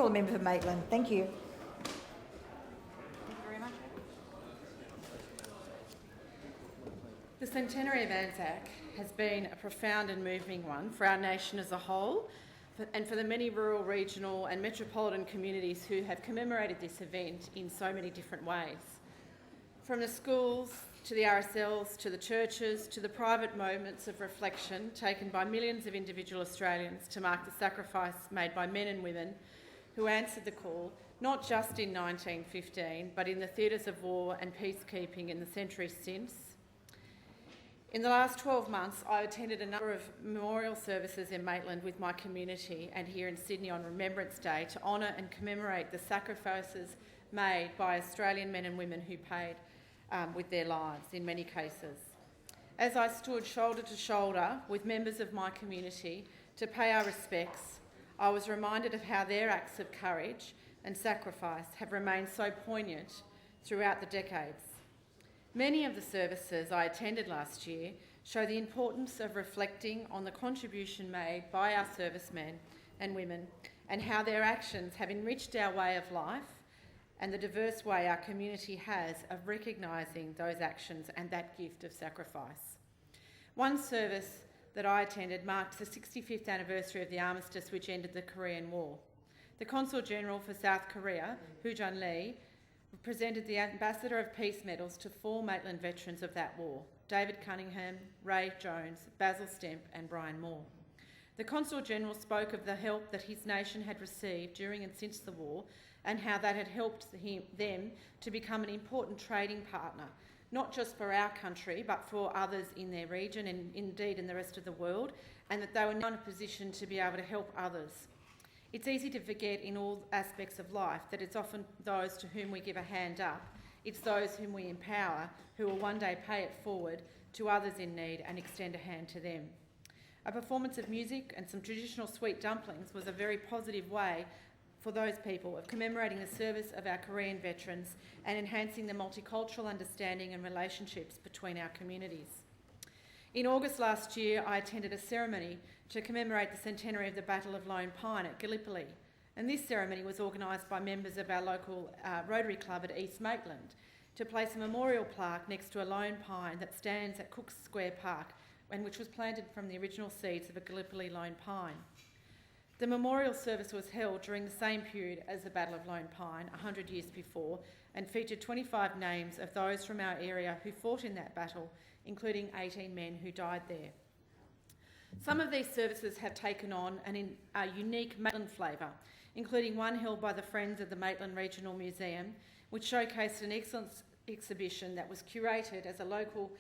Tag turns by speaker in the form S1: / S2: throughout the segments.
S1: call the member for Maitland. Thank you.
S2: Thank you very much. The Centenary of Anzac has been a profound and moving one for our nation as a whole, and for the many rural, regional and metropolitan communities who have commemorated this event in so many different ways. From the schools to the RSLs, to the churches, to the private moments of reflection taken by millions of individual Australians to mark the sacrifice made by men and women who answered the call, not just in 1915, but in the theatres of war and peacekeeping in the centuries since. In the last 12 months, I attended a number of memorial services in Maitland with my community and here in Sydney on Remembrance Day to honour and commemorate the sacrifices made by Australian men and women who paid with their lives in many cases. As I stood shoulder to shoulder with members of my community to pay our respects, I was reminded of how their acts of courage and sacrifice have remained so poignant throughout the decades. Many of the services I attended last year show the importance of reflecting on the contribution made by our servicemen and women and how their actions have enriched our way of life and the diverse way our community has of recognising those actions and that gift of sacrifice. One service that I attended marked the 65th anniversary of the armistice which ended the Korean War. The Consul General for South Korea, Hoo-jun Lee, presented the Ambassador of Peace medals to 4 Maitland veterans of that war: David Cunningham, Ray Jones, Basil Stemp and Brian Moore. The Consul General spoke of the help that his nation had received during and since the war and how that had helped them to become an important trading partner, not just for our country but for others in their region and indeed in the rest of the world, and that they were now in a position to be able to help others. It's easy to forget in all aspects of life that it's often those to whom we give a hand up, it's those whom we empower who will one day pay it forward to others in need and extend a hand to them. A performance of music and some traditional sweet dumplings was a very positive way for those people of commemorating the service of our Korean veterans and enhancing the multicultural understanding and relationships between our communities. In August last year, I attended a ceremony to commemorate the centenary of the Battle of Lone Pine at Gallipoli, and this ceremony was organised by members of our local Rotary Club at East Maitland to place a memorial plaque next to a lone pine that stands at Cook Square Park and which was planted from the original seeds of a Gallipoli lone pine. The memorial service was held during the same period as the Battle of Lone Pine, 100 years before, and featured 25 names of those from our area who fought in that battle, including 18 men who died there. Some of these services have taken on a unique Maitland flavour, including one held by the Friends of the Maitland Regional Museum, which showcased an excellent exhibition that was curated as a local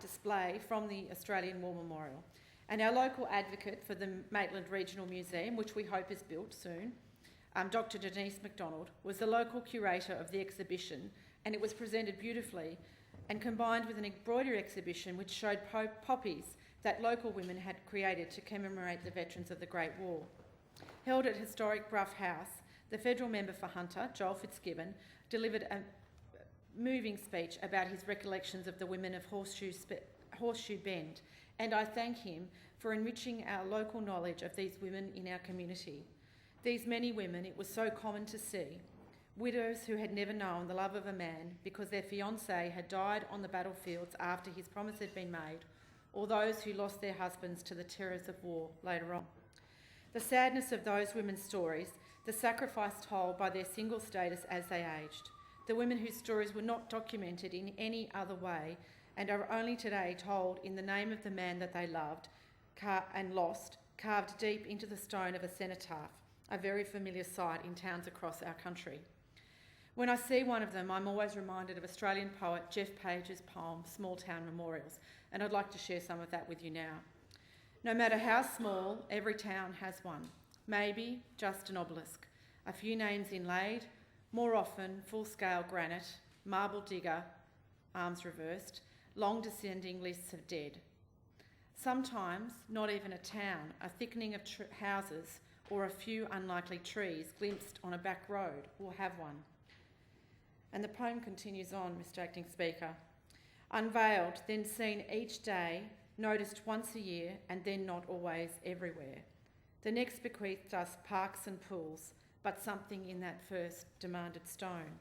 S2: display from the Australian War Memorial. And our local advocate for the Maitland Regional Museum, which we hope is built soon, Dr. Denise McDonald, was the local curator of the exhibition, and it was presented beautifully and combined with an embroidery exhibition which showed poppies that local women had created to commemorate the veterans of the Great War. Held at historic Brough House, the federal member for Hunter, Joel Fitzgibbon, delivered a moving speech about his recollections of the women of Horseshoe Bend, and I thank him for enriching our local knowledge of these women in our community. These many women, it was so common to see, widows who had never known the love of a man because their fiancé had died on the battlefields after his promise had been made, or those who lost their husbands to the terrors of war later on. The sadness of those women's stories, the sacrifice told by their single status as they aged, the women whose stories were not documented in any other way and are only today told in the name of the man that they loved and lost, carved deep into the stone of a cenotaph, a very familiar sight in towns across our country. When I see one of them, I'm always reminded of Australian poet Jeff Page's poem, Small Town Memorials, and I'd like to share some of that with you now. No matter how small, every town has one. Maybe just an obelisk, a few names inlaid, more often full-scale granite, marble digger, arms reversed, long descending lists of dead. Sometimes not even a town, a thickening of houses or a few unlikely trees glimpsed on a back road will have one. And the poem continues on, Mr. Acting Speaker. Unveiled, then seen each day, noticed once a year and then not always everywhere. The next bequeathed us parks and pools, but something in that first demanded stone.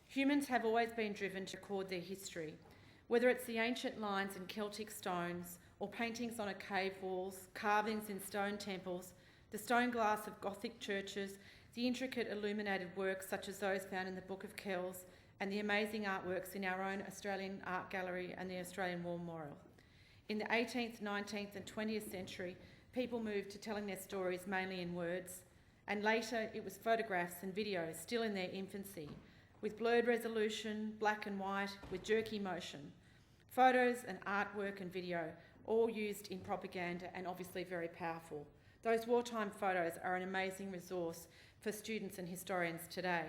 S2: Humans have always been driven to record their history, whether it's the ancient lines in Celtic stones or paintings on a cave walls, carvings in stone temples, the stone glass of Gothic churches, the intricate illuminated works such as those found in the Book of Kells, and the amazing artworks in our own Australian Art Gallery and the Australian War Memorial. In the 18th, 19th and 20th century, people moved to telling their stories mainly in words, and later it was photographs and videos still in their infancy, with blurred resolution, black and white, with jerky motion. Photos and artwork and video, all used in propaganda and obviously very powerful. Those wartime photos are an amazing resource for students and historians today.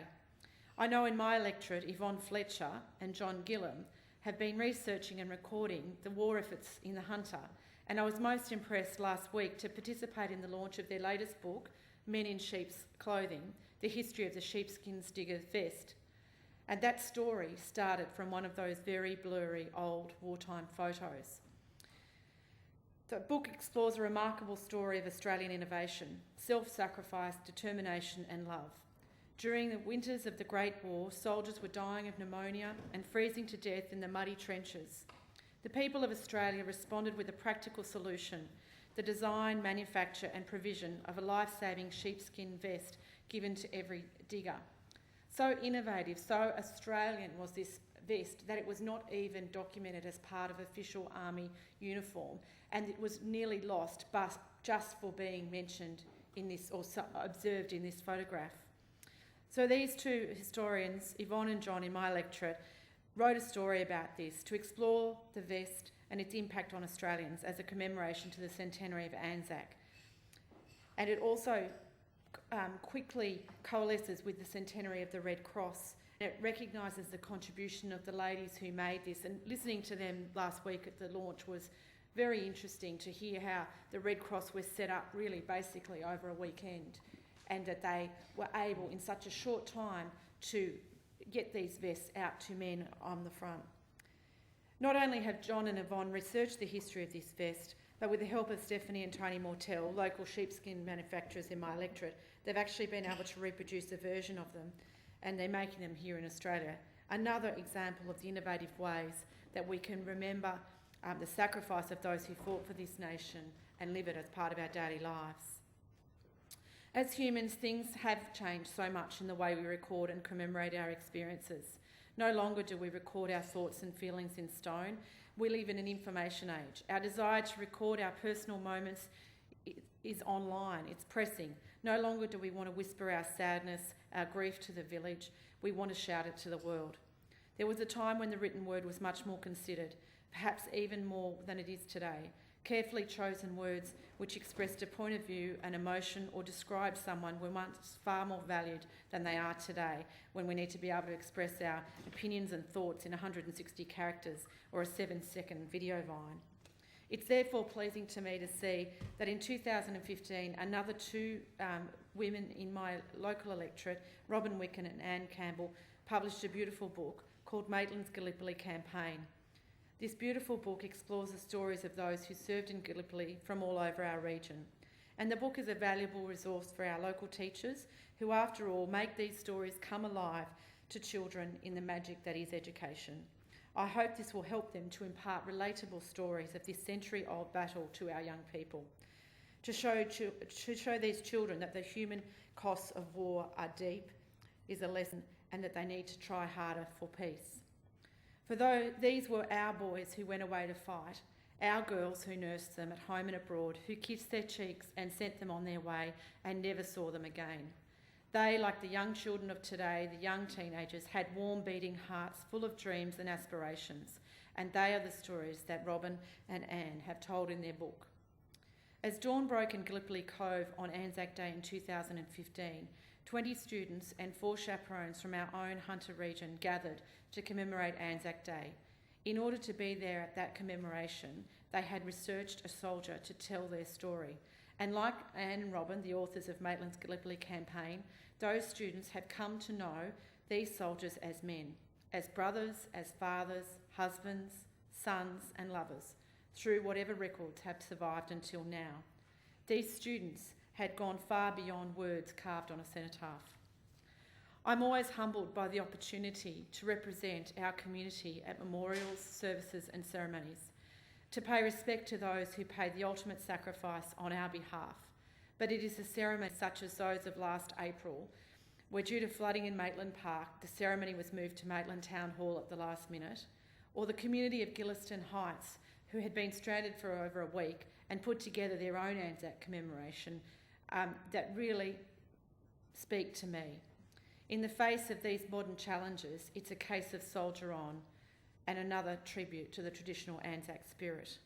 S2: I know in my electorate, Yvonne Fletcher and John Gillam have been researching and recording the war efforts in the Hunter, and I was most impressed last week to participate in the launch of their latest book, Men in Sheep's Clothing, The History of the Sheepskin Digger's Vest. And that story started from one of those very blurry old wartime photos. The book explores a remarkable story of Australian innovation, self-sacrifice, determination and love. During the winters of the Great War, soldiers were dying of pneumonia and freezing to death in the muddy trenches. The people of Australia responded with a practical solution, the design, manufacture and provision of a life-saving sheepskin vest given to every digger. So innovative, so Australian was this vest that it was not even documented as part of official army uniform, and it was nearly lost but just for being mentioned in this or observed in this photograph. So these two historians, Yvonne and John in my electorate, wrote a story about this to explore the vest and its impact on Australians as a commemoration to the Centenary of Anzac. And it also quickly coalesces with the centenary of the Red Cross. It recognises the contribution of the ladies who made this, and listening to them last week at the launch was very interesting to hear how the Red Cross was set up really basically over a weekend, and that they were able in such a short time to get these vests out to men on the front. Not only have John and Yvonne researched the history of this vest, but with the help of Stephanie and Tony Mortell, local sheepskin manufacturers in my electorate, they've actually been able to reproduce a version of them, and they're making them here in Australia. Another example of the innovative ways that we can remember the sacrifice of those who fought for this nation and live it as part of our daily lives. As humans, things have changed so much in the way we record and commemorate our experiences. No longer do we record our thoughts and feelings in stone. We live in an information age. Our desire to record our personal moments is online, it's pressing. No longer do we want to whisper our sadness, our grief to the village. We want to shout it to the world. There was a time when the written word was much more considered, perhaps even more than it is today. Carefully chosen words which expressed a point of view, an emotion, or described someone were once far more valued than they are today, when we need to be able to express our opinions and thoughts in 160 characters or a 7-second video vine. It's therefore pleasing to me to see that in 2015, another two women in my local electorate, Robin Wicken and Anne Campbell, published a beautiful book called Maitland's Gallipoli Campaign. This beautiful book explores the stories of those who served in Gallipoli from all over our region. And the book is a valuable resource for our local teachers who, after all, make these stories come alive to children in the magic that is education. I hope this will help them to impart relatable stories of this century-old battle to our young people, to show these children that the human costs of war are deep is a lesson, and that they need to try harder for peace. For though these were our boys who went away to fight, our girls who nursed them at home and abroad, who kissed their cheeks and sent them on their way and never saw them again. They, like the young children of today, the young teenagers, had warm beating hearts full of dreams and aspirations, and they are the stories that Robin and Anne have told in their book. As dawn broke in Gallipoli Cove on Anzac Day in 2015, 20 students and 4 chaperones from our own Hunter region gathered to commemorate Anzac Day. In order to be there at that commemoration, they had researched a soldier to tell their story. And like Anne and Robin, the authors of Maitland's Gallipoli Campaign, those students have come to know these soldiers as men, as brothers, as fathers, husbands, sons and lovers, through whatever records have survived until now. These students had gone far beyond words carved on a cenotaph. I'm always humbled by the opportunity to represent our community at memorials, services and ceremonies, to pay respect to those who paid the ultimate sacrifice on our behalf. But it is a ceremony such as those of last April, where due to flooding in Maitland Park, the ceremony was moved to Maitland Town Hall at the last minute, or the community of Gilliston Heights, who had been stranded for over a week and put together their own Anzac commemoration, that really speak to me. In the face of these modern challenges, it's a case of soldier on and another tribute to the traditional Anzac spirit.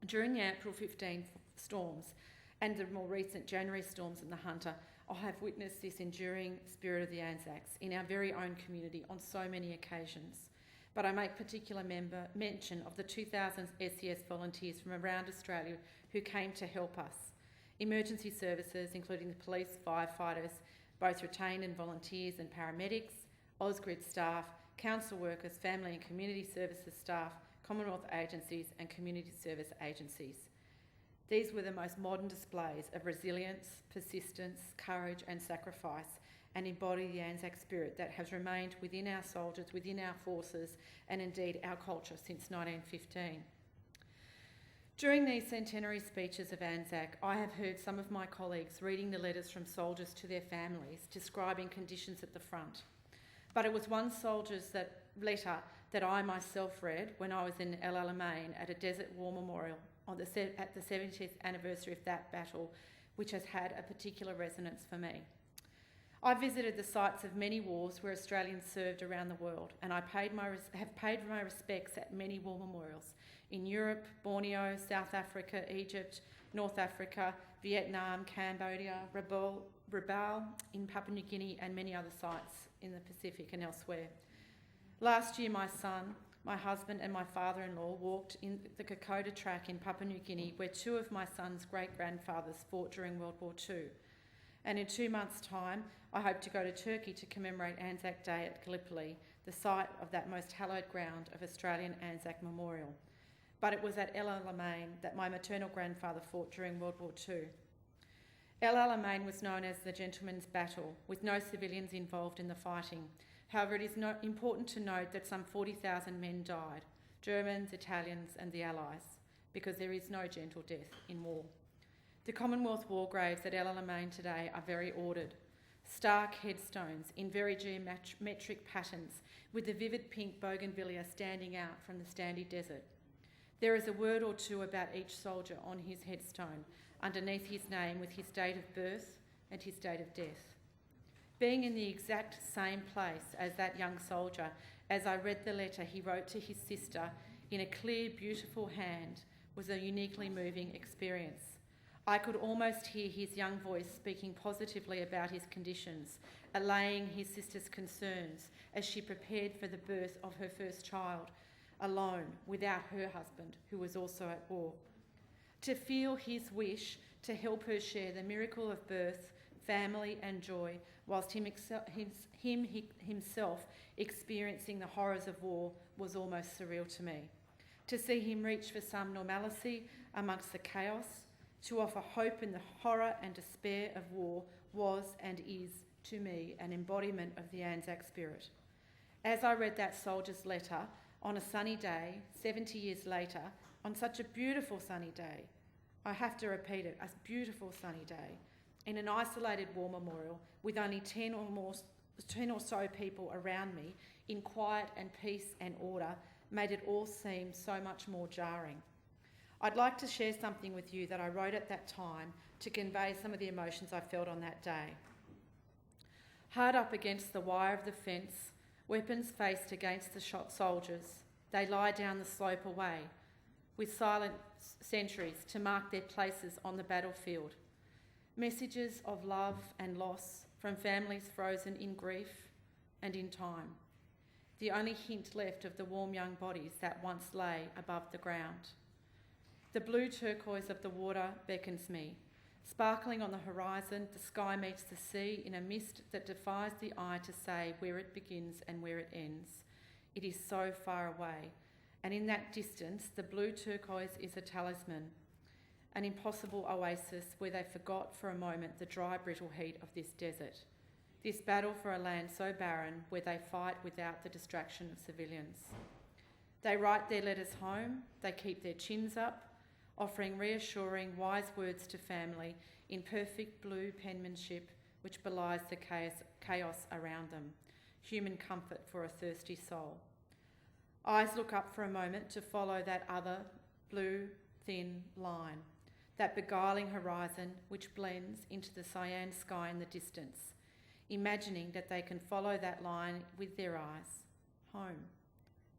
S2: During the April 15 storms and the more recent January storms in the Hunter, I have witnessed this enduring spirit of the Anzacs in our very own community on so many occasions. But I make particular mention of the 2,000 SES volunteers from around Australia who came to help us. Emergency services, including the police, firefighters, both retained and volunteers and paramedics, Ausgrid staff, council workers, family and community services staff, Commonwealth agencies and community service agencies. These were the most modern displays of resilience, persistence, courage and sacrifice, and embody the Anzac spirit that has remained within our soldiers, within our forces, and indeed our culture since 1915. During these centenary speeches of Anzac, I have heard some of my colleagues reading the letters from soldiers to their families, describing conditions at the front. But it was one soldier's letter that I myself read when I was in El Alamein at a Desert War Memorial at the 70th anniversary of that battle, which has had a particular resonance for me. I visited the sites of many wars where Australians served around the world, and I have paid my respects at many war memorials in Europe, Borneo, South Africa, Egypt, North Africa, Vietnam, Cambodia, Rabaul in Papua New Guinea, and many other sites in the Pacific and elsewhere. Last year, my son, my husband and my father-in-law walked in the Kokoda track in Papua New Guinea, where two of my son's great-grandfathers fought during World War II. And in 2 months' time, I hope to go to Turkey to commemorate Anzac Day at Gallipoli, the site of that most hallowed ground of Australian Anzac Memorial. But it was at El Alamein that my maternal grandfather fought during World War II. El Alamein was known as the Gentleman's Battle, with no civilians involved in the fighting. However, it is important to note that some 40,000 men died, Germans, Italians and the Allies, because there is no gentle death in war. The Commonwealth war graves at El Alamein today are very ordered. Stark headstones in very geometric patterns, with the vivid pink bougainvillea standing out from the sandy desert. There is a word or two about each soldier on his headstone, underneath his name with his date of birth and his date of death. Being in the exact same place as that young soldier, as I read the letter he wrote to his sister in a clear, beautiful hand, was a uniquely moving experience. I could almost hear his young voice speaking positively about his conditions, allaying his sister's concerns as she prepared for the birth of her first child, alone, without her husband, who was also at war. To feel his wish to help her share the miracle of birth, family and joy, whilst himself experiencing the horrors of war, was almost surreal to me. To see him reach for some normalcy amongst the chaos, to offer hope in the horror and despair of war, was and is, to me, an embodiment of the Anzac spirit. As I read that soldier's letter on a sunny day, 70 years later, on such a beautiful sunny day, I have to repeat it, a beautiful sunny day, in an isolated war memorial with only 10 or so people around me, in quiet and peace and order, made it all seem so much more jarring. I'd like to share something with you that I wrote at that time to convey some of the emotions I felt on that day. Hard up against the wire of the fence, weapons faced against the shot soldiers, they lie down the slope away, with silent sentries to mark their places on the battlefield. Messages of love and loss from families frozen in grief and in time. The only hint left of the warm young bodies that once lay above the ground. The blue turquoise of the water beckons me. Sparkling on the horizon, the sky meets the sea in a mist that defies the eye to say where it begins and where it ends. It is so far away, and in that distance, the blue turquoise is a talisman, an impossible oasis where they forgot for a moment the dry, brittle heat of this desert. This battle for a land so barren where they fight without the distraction of civilians. They write their letters home, they keep their chins up, offering reassuring, wise words to family in perfect blue penmanship which belies the chaos around them, human comfort for a thirsty soul. Eyes look up for a moment to follow that other blue, thin line, that beguiling horizon which blends into the cyan sky in the distance, imagining that they can follow that line with their eyes, home,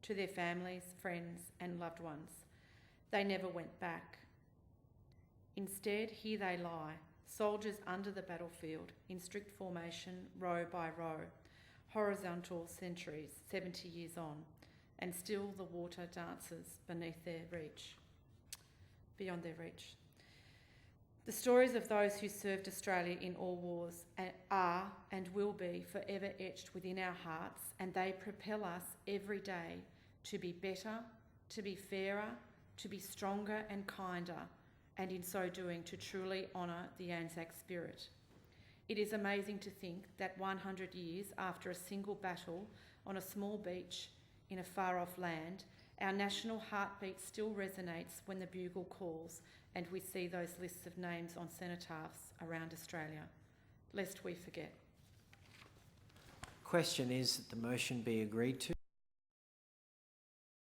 S2: to their families, friends and loved ones. They never went back. Instead, here they lie, soldiers under the battlefield, in strict formation, row by row, horizontal centuries, 70 years on, and still the water dances beneath their reach, beyond their reach. The stories of those who served Australia in all wars are and will be forever etched within our hearts, and they propel us every day to be better, to be fairer, to be stronger and kinder, and in so doing to truly honour the Anzac spirit. It is amazing to think that 100 years after a single battle on a small beach in a far-off land, our national heartbeat still resonates when the bugle calls and we see those lists of names on cenotaphs around Australia, lest we forget.
S1: Question is that the motion be agreed to.